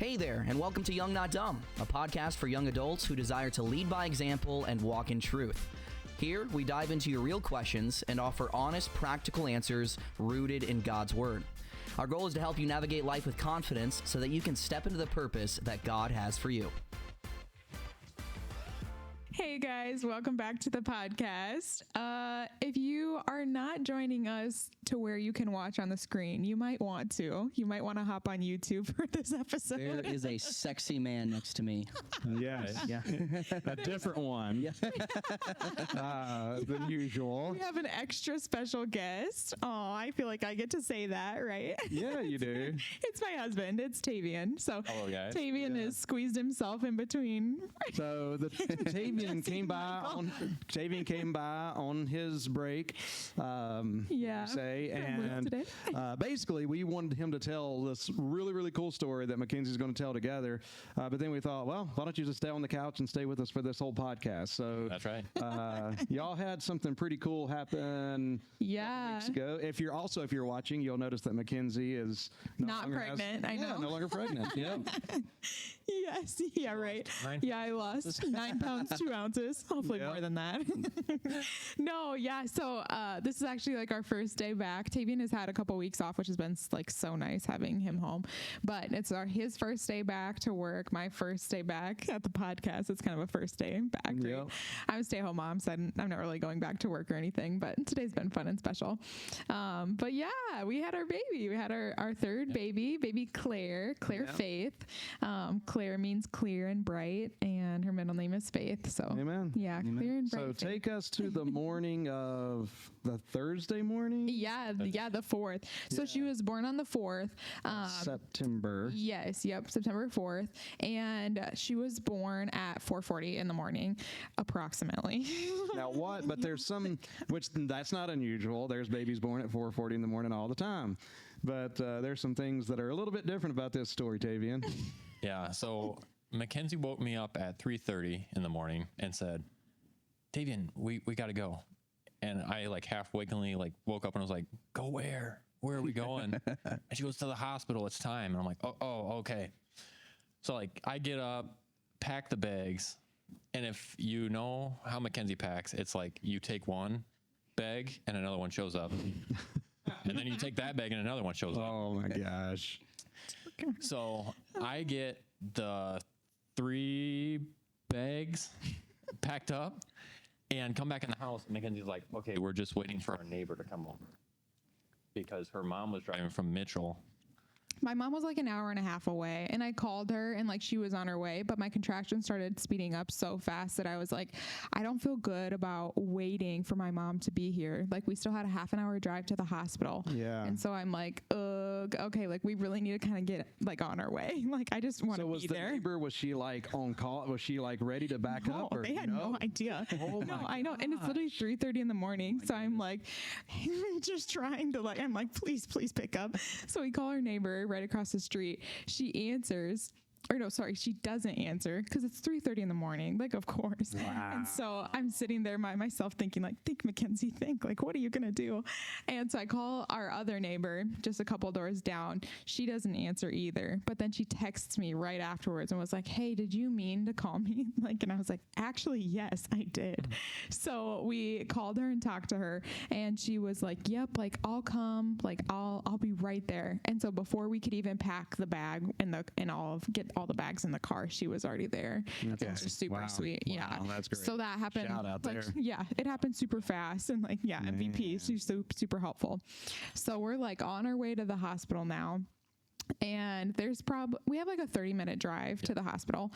Hey there, and welcome to Young Not Dumb, a podcast for young adults who desire to lead by example and walk in truth. Here, we dive into your real questions and offer honest, practical answers rooted in God's Word. Our goal is to help you navigate life with confidence so that you can step into the purpose that God has for you. Hey guys, welcome back to the podcast. If you are not joining us to where you can watch on the screen, you might want to. You might want to hop on YouTube for this episode. There is a sexy man next to me. Yes. Yeah. A different one than usual. We have an extra special guest. Oh, I feel like I get to say that, right? Yeah, you do. It's my husband. It's Tavian. So Hello, guys. Tavian has squeezed himself in between. So the Tavian came by on his break. Yeah. Say, and basically we wanted him to tell this really cool story that McKenzie's going to tell together. But then we thought, well, why don't you just stay on the couch and stay with us for this whole podcast? So that's right. Y'all had something pretty cool happen. Yeah. Weeks ago. If you're watching, you'll notice that McKenzie is not pregnant. I know. No longer pregnant. Yep. Yes. Yeah. Right. Yeah. I lost 9 pounds 2 ounces. Hopefully more than that. No. Yeah. So this is actually like our first day back. Tavian has had a couple weeks off, which has been like so nice having him home. But it's his first day back to work. My first day back at the podcast. It's kind of a first day back. Right? Yep. I'm a stay-at-home mom, so I'm not really going back to work or anything. But today's been fun and special. But yeah, we had our baby. We had our third baby Claire Faith. Claire means clear and bright, and her middle name is Faith. So Amen. Yeah, Amen. clear and bright. So Faith. take us to the morning of the Thursday morning. Yeah, the 4th. So she was born on the 4th. September. Yes, yep, September 4th. And she was born at 4:40 in the morning, approximately. Now what? But there's some, which that's not unusual. There's babies born at 4:40 in the morning all the time. But there's some things that are a little bit different about this story, Tavian. Yeah, so McKenzie woke me up at 3:30 in the morning and said, Tavian, we got to go. And I like half wakingly like woke up and was like, go where? Where are we going? And she goes, to the hospital. It's time. And I'm like, oh, okay. So like I get up, pack the bags. And if you know how McKenzie packs, it's like you take one bag and another one shows up. And then you take that bag and another one shows up. Oh my gosh. So I get the 3 bags packed up and come back in the house. And Mackenzie's like, okay, we're just waiting for our neighbor to come over because her mom was driving from Mitchell. My mom was like an hour and a half away, and I called her and like she was on her way, but my contractions started speeding up so fast that I was like, I don't feel good about waiting for my mom to be here. Like we still had a half an hour drive to the hospital. Yeah. And so I'm like, okay, like we really need to kind of get like on our way. Like I just want to be there. Neighbor, was she like on call? Was she like ready to back up? Or, they had no idea. Oh no, I know. And it's literally 3:30 in the morning. So I'm like, just trying to like, I'm like, please pick up. So we call our neighbor right across the street. She answers. Or no, sorry, she doesn't answer because it's 3:30 in the morning. Like, of course. Wow. And so I'm sitting there by myself thinking, like, think, McKenzie, think. Like, what are you going to do? And so I call our other neighbor just a couple doors down. She doesn't answer either. But then she texts me right afterwards and was like, hey, did you mean to call me? Like, and I was like, actually, yes, I did. So we called her and talked to her. And she was like, yep, like, I'll come. Like, I'll be right there. And so before we could even pack the bag and get all the bags in the car, she was already there. Okay. Which is super sweet. Wow, yeah, that's great. So that happened. Shout out like, there. Yeah, it happened super fast and like MVP. She's super helpful. So we're like on our way to the hospital now. And we have like a 30-minute drive to the hospital.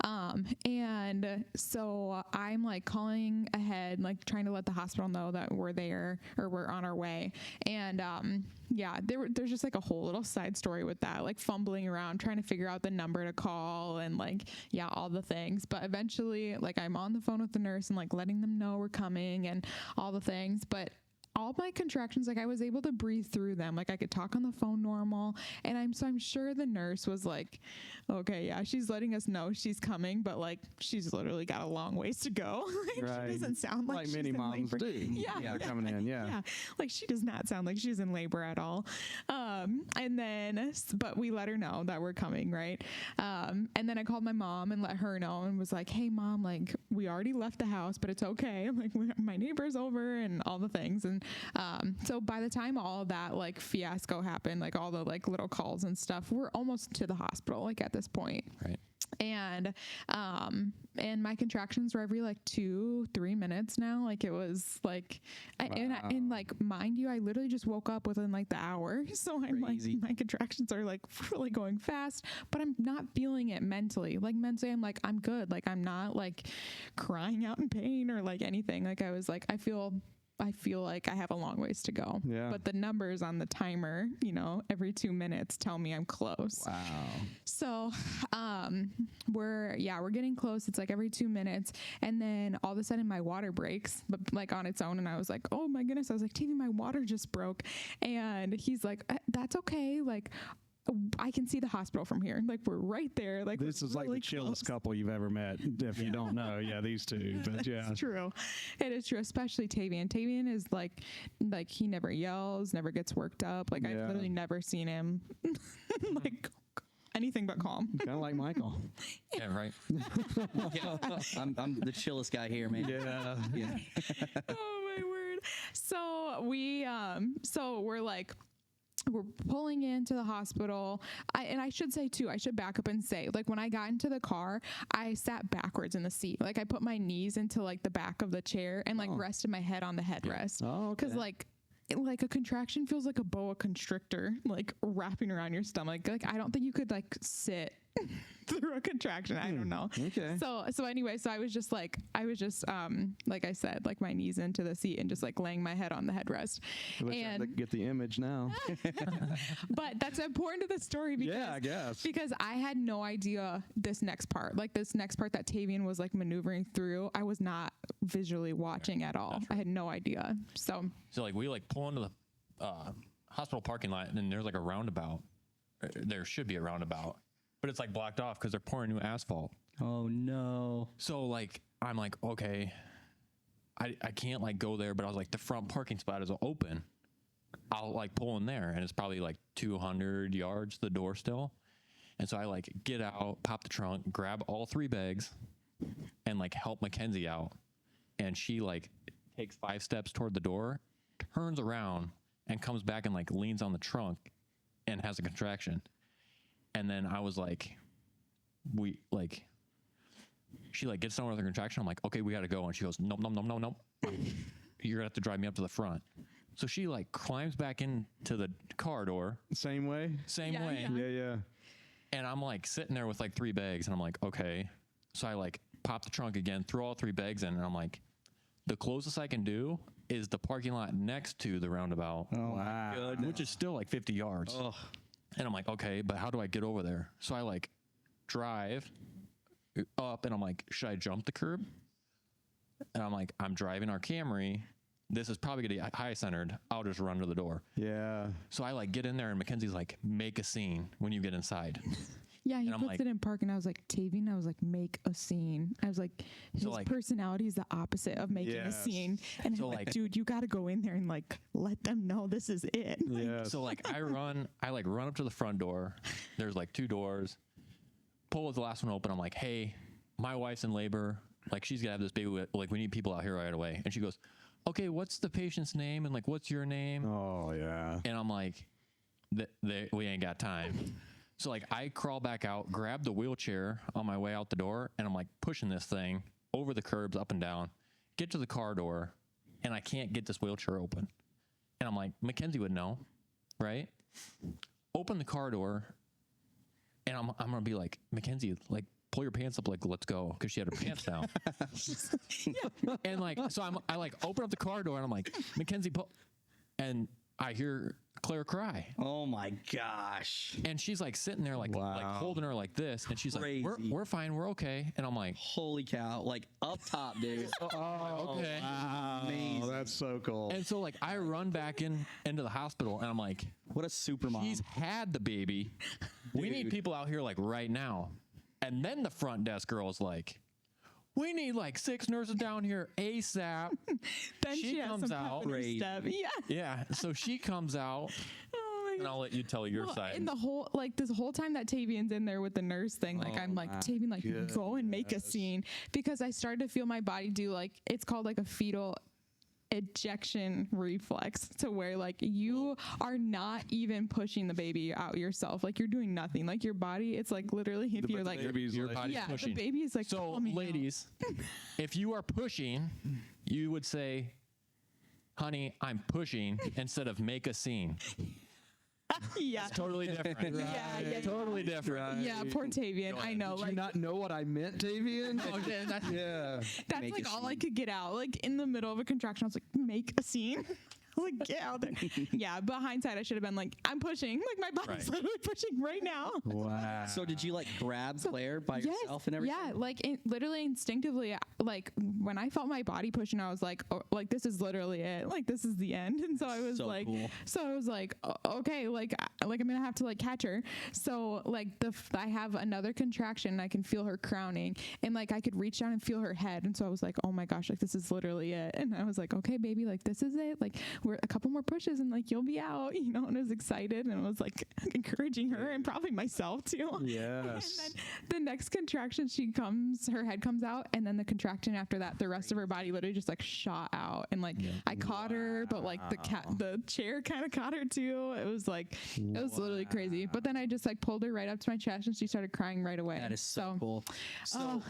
And so I'm like calling ahead, like trying to let the hospital know that we're there or we're on our way. And, there's just like a whole little side story with that, like fumbling around, trying to figure out the number to call and like, all the things. But eventually like I'm on the phone with the nurse and like letting them know we're coming and all the things. But all my contractions, like I was able to breathe through them. Like I could talk on the phone normal. And I'm sure the nurse was like, okay, yeah, she's letting us know she's coming, but like she's literally got a long ways to go. Like, Right. She doesn't sound like she's many in moms labor. do. Yeah. Coming in. Yeah. Like she does not sound like she's in labor at all. And then, but we let her know that we're coming, right? And then I called my mom and let her know and was like, hey mom, like we already left the house, but it's okay. I'm like, my neighbor's over and all the things. And so by the time all of that like fiasco happened, like all the like little calls and stuff, we're almost to the hospital, like at this point. Right. And my contractions were every like 2-3 minutes now. Like it was like, and like, mind you, I literally just woke up within like the hour. So I'm Crazy. like, my contractions are like really going fast, but I'm not feeling it mentally. Like mentally, I'm like, I'm good. Like I'm not like crying out in pain or like anything. Like I was like, I feel like I have a long ways to go. Yeah. But the numbers on the timer, you know, every 2 minutes tell me I'm close. Wow. So, we're getting close. It's like every 2 minutes. And then all of a sudden my water breaks, but like on its own. And I was like, oh my goodness. I was like, Tavian, my water just broke. And he's like, that's okay. Like, I can see the hospital from here. Like we're right there. Like This we're is like really the chillest close. couple you've ever met. If you don't know, these two. But yeah, It's true. It is true, especially Tavian. Tavian is like he never yells, never gets worked up. Like I've Yeah. literally never seen him like anything but calm. kind of like Michael. Yeah, right. I'm the chillest guy here, man. Yeah. Yeah. Oh my word. So we're pulling into the hospital. I should say too, I should back up and say, like when I got into the car, I sat backwards in the seat. Like I put my knees into like the back of the chair and like rested my head on the headrest. Oh, okay. Cause like a contraction feels like a boa constrictor, like wrapping around your stomach. Like I don't think you could like sit through a contraction. I don't know. Okay. So anyway, so I was just like I said, like my knees into the seat and just like laying my head on the headrest. I wish I And could get the image now. but that's important to the story because Yeah, I guess. because I had no idea this next part that Tavian was like maneuvering through. I was not visually watching at all. I had no idea. So So we pull into the hospital parking lot, and then there's like a roundabout. There should be a roundabout, but it's like blocked off because they're pouring new asphalt. Oh no. So I'm like, okay, I can't go there, but I was like, the front parking spot is open. I'll pull in there, and it's probably 200 yards to the door still. And so I get out, pop the trunk, grab all 3 bags, and help McKenzie out. And she takes 5 steps toward the door, turns around, and comes back and leans on the trunk and has a contraction. And then I was she gets done with her contraction. I'm like, okay, we got to go. And she goes, nope. You're gonna have to drive me up to the front. So she climbs back into the car door. Same way. Same Yeah, way. yeah. Yeah. And I'm sitting there with 3 bags, and I'm like, okay. So I pop the trunk again, throw all 3 bags in, and I'm like, the closest I can do is the parking lot next to the roundabout, Wow. which is still 50 yards. Oh. And I'm like, okay, but how do I get over there? So I drive up, and I'm like, should I jump the curb? And I'm like, I'm driving our Camry. This is probably gonna be high centered. I'll just run to the door. Yeah. So I get in there, and Mackenzie's like, make a scene when you get inside. yeah, he I'm puts like- it in park, and I was like, Tavian, I was like, make a scene. I was like, his So, personality is the opposite of making a Yes. scene. And So, I'm like, dude, you got to go in there and let them know this is it. Yes. So I run up to the front door. There's 2 doors. Pull the last one open. I'm like, hey, my wife's in labor. She's gonna have this baby. We need people out here right away. And she goes, okay, what's the patient's name? And what's your name? Oh yeah. And I'm like, we ain't got time. So I crawl back out, grab the wheelchair on my way out the door, and I'm pushing this thing over the curbs, up and down, get to the car door, and I can't get this wheelchair open. And I'm like, Mackenzie would know, right? Open the car door, and I'm gonna be like, Mackenzie, pull your pants up, let's go, because she had her pants down. And so I open up the car door, and I'm like, Mackenzie, pull, and I hear Claire cry. Oh my gosh. And she's like sitting there like holding her like this. And she's like, we're fine. We're okay. And I'm like, Holy cow. Like up top, dude. okay. Wow. Amazing. That's so cool. And so like I run back into the hospital and I'm like, What a super mom. she's had the baby. We need people out here like right now. And then the front desk girl is like, we need like 6 nurses down here ASAP. Then she has comes some out. pep in her step. Yeah. Yeah. So she comes out Oh my and God. I'll let you tell your side. And the whole this whole time that Tavian's in there with the nurse thing, like I'm like, Tavian, like go and make a scene, because I started to feel my body do like, it's called like a fetal ejection reflex, to where like you are not even pushing the baby out yourself, like you're doing nothing, like your body, it's like literally if you're like your body's yeah, pushing. the baby is like So coming out. ladies, if you are pushing, you would say, honey, I'm pushing, instead of make a scene. Yeah. Totally different. Yeah. Totally different. Yeah, poor Tavian. I know. Did Like you not know what I meant, Tavian? Yeah. that's Make like a all I scene. could get out. Like in the middle of a contraction, I was like, make a scene. Like get out there. Yeah, but hindsight, I should have been like, I'm pushing. Like my body's Right. literally pushing right now. Wow. So did you like grab Claire by yourself and everything? Yeah, like literally instinctively, like when I felt my body pushing, I was like, oh, like this is literally it. Like this is the end. And so I was So like, cool. okay, like I'm gonna have to like catch her. So like I have another contraction and I can feel her crowning, and like I could reach down and feel her head. And so I was like, oh my gosh, like this is literally it. And I was like, okay, baby, like this is it. Like we're a couple more pushes and like you'll be out, you know. And I was excited and I was like encouraging her and probably myself too. Yes. And then the next contraction, her head comes out, and then the contraction after that, the rest of her body literally just like shot out, and like I caught her, but like the chair kind of caught her too. It was like it was literally crazy. But then I just like pulled her right up to my chest, and she started crying right away. That is so cool. So,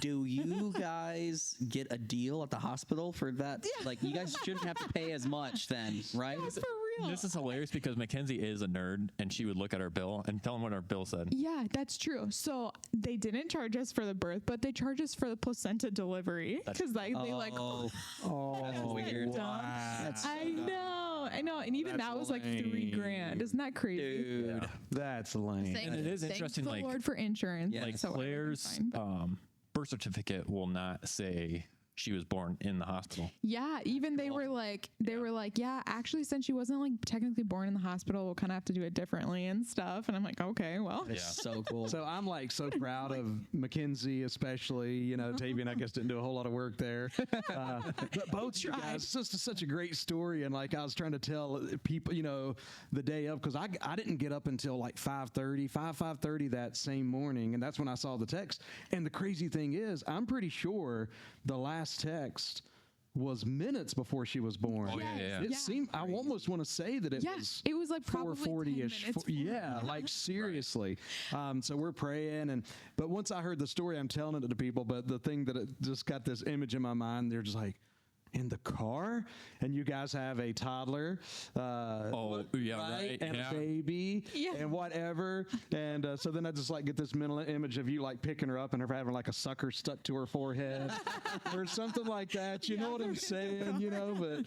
do you guys get a deal at the hospital for that? Like, you guys shouldn't have to pay as much then, right? For real. This is hilarious because McKenzie is a nerd, and she would look at our bill and tell him what our bill said. Yeah, that's true. So they didn't charge us for the birth, but they charged us for the placenta delivery, because like they like That's weird. dumb. I know, and even That's that was like $3,000. Isn't that crazy? Dude. That's lame. And it is Thanks interesting, the like Lord for insurance. Yeah. like So Claire's everything's fine. birth certificate will not say she was born in the hospital. Yeah, even they were like, yeah, actually, since she wasn't like technically born in the hospital, we'll kind of have to do it differently and stuff. And I'm like, okay, well, It's so cool. So I'm like so proud of McKenzie, especially. You know, Tavian, I guess, didn't do a whole lot of work there. But both you guys, it's just such a great story. And like I was trying to tell people, you know, the day of, because I didn't get up until like 5:30 that same morning. And that's when I saw the text. And the crazy thing is, I'm pretty sure the last text was minutes before she was born. Oh, yeah. It seemed, I almost want to say that it was like probably 4:40-ish. 10 minutes Yeah, like seriously. So we're praying, but once I heard the story, I'm telling it to people. But the thing that it just got this image in my mind, they're just like, in the car, and you guys have a toddler, Right? and Yeah. a baby, and whatever, and so then I just like get this mental image of you like picking her up and her having like a sucker stuck to her forehead, or something like that. You know what I'm saying? You know, but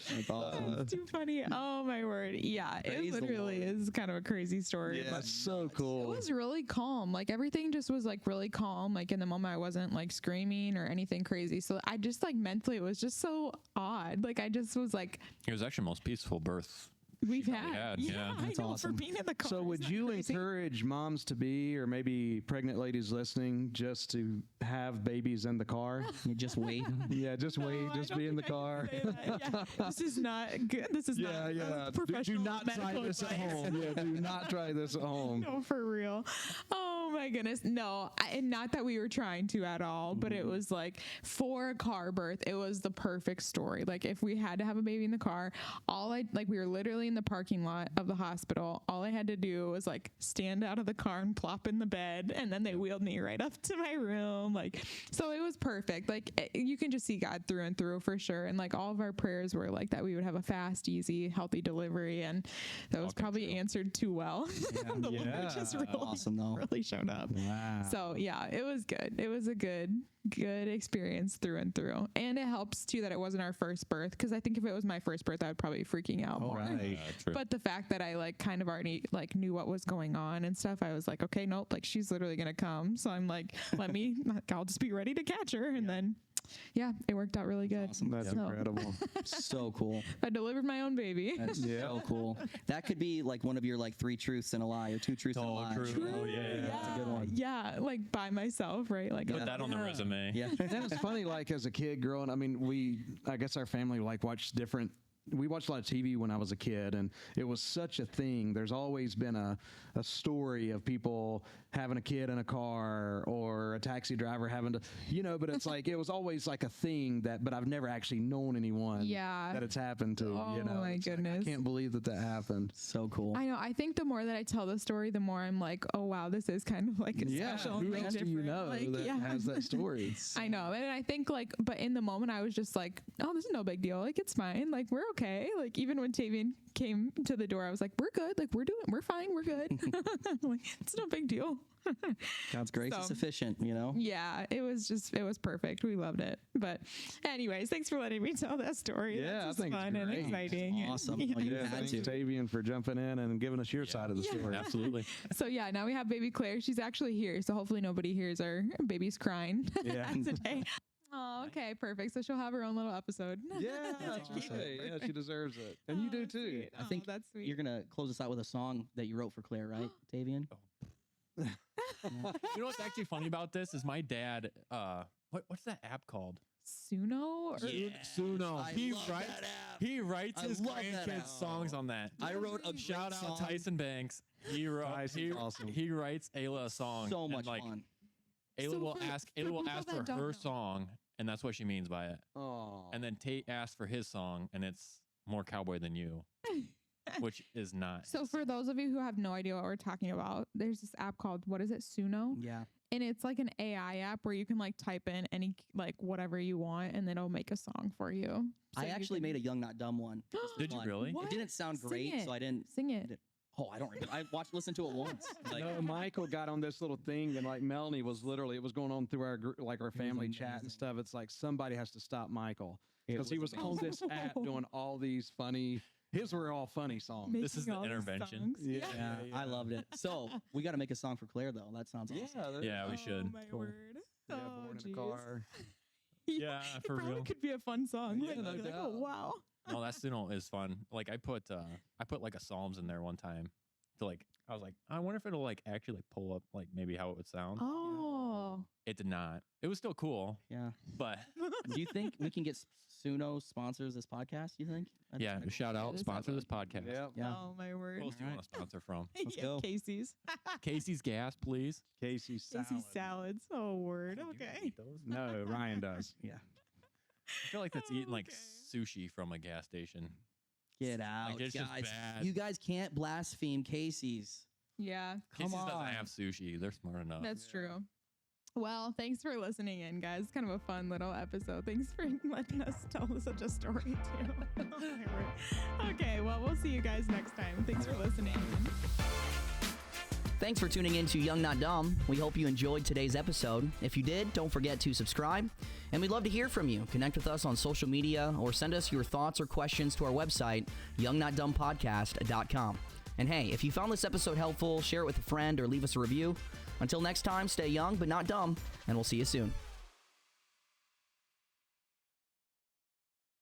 It's too funny. Oh my word. Yeah, Praise it the literally is kind of a crazy story. yeah, But so it cool. was really calm. Like everything just was like really calm. Like in the moment I wasn't like screaming or anything crazy. So I just like mentally it was just so odd. Like I just was like, It was actually the most peaceful birth we've probably had. had, yeah. I That's know, awesome. for being in the car. So isn't would that you crazy? encourage moms to be, or maybe pregnant ladies listening, just to have babies in the car? You just wait. Yeah, just wait, No, I just don't be in the think I car. can say that. Yeah. This is not good. This is not professional Do not try medical this at advice. home. Yeah, do not try this at home. No, for real. Oh my goodness. No, and not that we were trying to at all, but it was like for a car birth, it was the perfect story. Like if we had to have a baby in the car, we were literally in the parking lot of the hospital. All I had to do was like stand out of the car and plop in the bed, and then they wheeled me right up to my room. Like, so it was perfect. Like you can just see God through and through for sure. And like all of our prayers were like that we would have a fast, easy, healthy delivery, and that was probably answered too well. The Lord just really, Awesome, though. really showed showed up. Wow. So yeah, it was good. It was a good experience through and through. And it helps too that it wasn't our first birth, because I think if it was my first birth, I would probably be freaking out more. Right. True. But the fact that I like kind of already like knew what was going on and stuff, I was like, okay, nope, like she's literally gonna come. So I'm like, I'll just be ready to catch her. And then yeah, it worked out really good. Awesome. That's incredible. So cool. I delivered my own baby. That's so cool. That could be like one of your like 3 truths and a lie, or 2 truths and a lie. True. Oh, yeah. That's a good one. Yeah, like by myself, right? Like Put that on the resume. Yeah. And it's funny, like as a kid growing, I mean, I guess our family like watched we watched a lot of TV when I was a kid, and it was such a thing. There's always been a story of people having a kid in a car, or a taxi driver having to, but it's like, it was always like a thing but I've never actually known anyone that it's happened to, Oh my It's like, goodness. I can't believe that happened. So cool. I know. I think the more that I tell the story, the more I'm like, oh wow, this is kind of like a special. Who like, else do you different. know Like, that yeah. has that story? I know. And I think like, but in the moment I was just like, oh, this is no big deal. Like, it's fine. Like, we're okay. Like, even when Tavian came to the door, I was like, we're good. Like, we're fine. We're good. Like, it's no big deal. God's grace is So- sufficient, Yeah, it was perfect. We loved it. But anyways, thanks for letting me tell that story. Yeah, That's I think it's fun and great. exciting. and- Awesome. yeah. Well, you Yeah, had thanks, to. Tavian, for jumping in and giving us your side of the story. Absolutely. So yeah, now we have baby Claire. She's actually here. So hopefully nobody hears our baby's crying Yeah. today. Oh, okay, perfect. So she'll have her own little episode. Yeah, that's right. Yeah, she deserdes it. And you do that's too. sweet. I think that's sweet. you're going to close us out with a song that you wrote for Claire, right, Tavian? You know what's actually funny about this is my dad. What's that app called? Suno? Or Suno. I He love writes. that app. He writes I his love that grandkids app. songs on that. I wrote a Shout great out song. Tyson Banks. He wrote. Tyson's awesome. He writes Ayla a song. So and, much like, fun. Ayla So will for ask people for that don't her know. song, and that's what she means by it. Oh. And then Tate asks for his song, and it's More Cowboy Than You, which is not. So for those of you who have no idea what we're talking about, there's this app called, what is it? Suno? Yeah. And it's like an AI app where you can like type in any, like whatever you want, and then it'll make a song for you. So I you actually can- made a Young Not Dumb one. just for Did you fun. really? What? It didn't sound Sing great, it. so I didn't. Sing it. Oh, I don't remember. I listened to it once. Like, No, Michael got on this little thing, and like Melanie was literally, it was going on through our our family chat and amazing. stuff. It's like somebody has to stop Michael It because he was was on this app doing all these funny. His were all funny songs. This is Making the all these intervention. songs. Yeah. yeah, I loved it. So we got to make a song for Claire, though. That sounds awesome. Yeah, we should. Oh my Cool. word. Yeah, Oh, born in a geez. car. Yeah, It for probably real. could be a fun song. Yeah, Like, no you're like, doubt. oh wow. No, that Suno is fun. Like I put like a Psalms in there one time to like. I was like, I wonder if it'll like actually like pull up like maybe how it would sound. Oh. It did not. It was still cool, Yeah. but Do you think we can get Suno sponsors this podcast? You think? That'd be yeah. kinda Shout out, This sponsor this happened. podcast. Yeah. Yeah. Oh my word. Who else do you want to sponsor from? Let's Yeah, go. Casey's. Casey's Gas, please. Casey's salad. Casey's salads. Oh word. Do you Okay. eat those? No, Ryan does. Yeah. I feel like that's eating like Okay. sushi from a gas station. Get out, it's just guys. bad. You guys can't blaspheme Casey's. Yeah, Come Casey's doesn't on. have sushi. They're smart enough. that's true. Well, thanks for listening in, guys. It's kind of a fun little episode. Thanks for letting us tell such a story, too. Oh, my word. Okay, well, we'll see you guys next time. Thanks for listening. Thanks for tuning in to Young Not Dumb. We hope you enjoyed today's episode. If you did, don't forget to subscribe. And we'd love to hear from you. Connect with us on social media or send us your thoughts or questions to our website, youngnotdumbpodcast.com. And hey, if you found this episode helpful, share it with a friend or leave us a review. Until next time, stay young but not dumb, and we'll see you soon.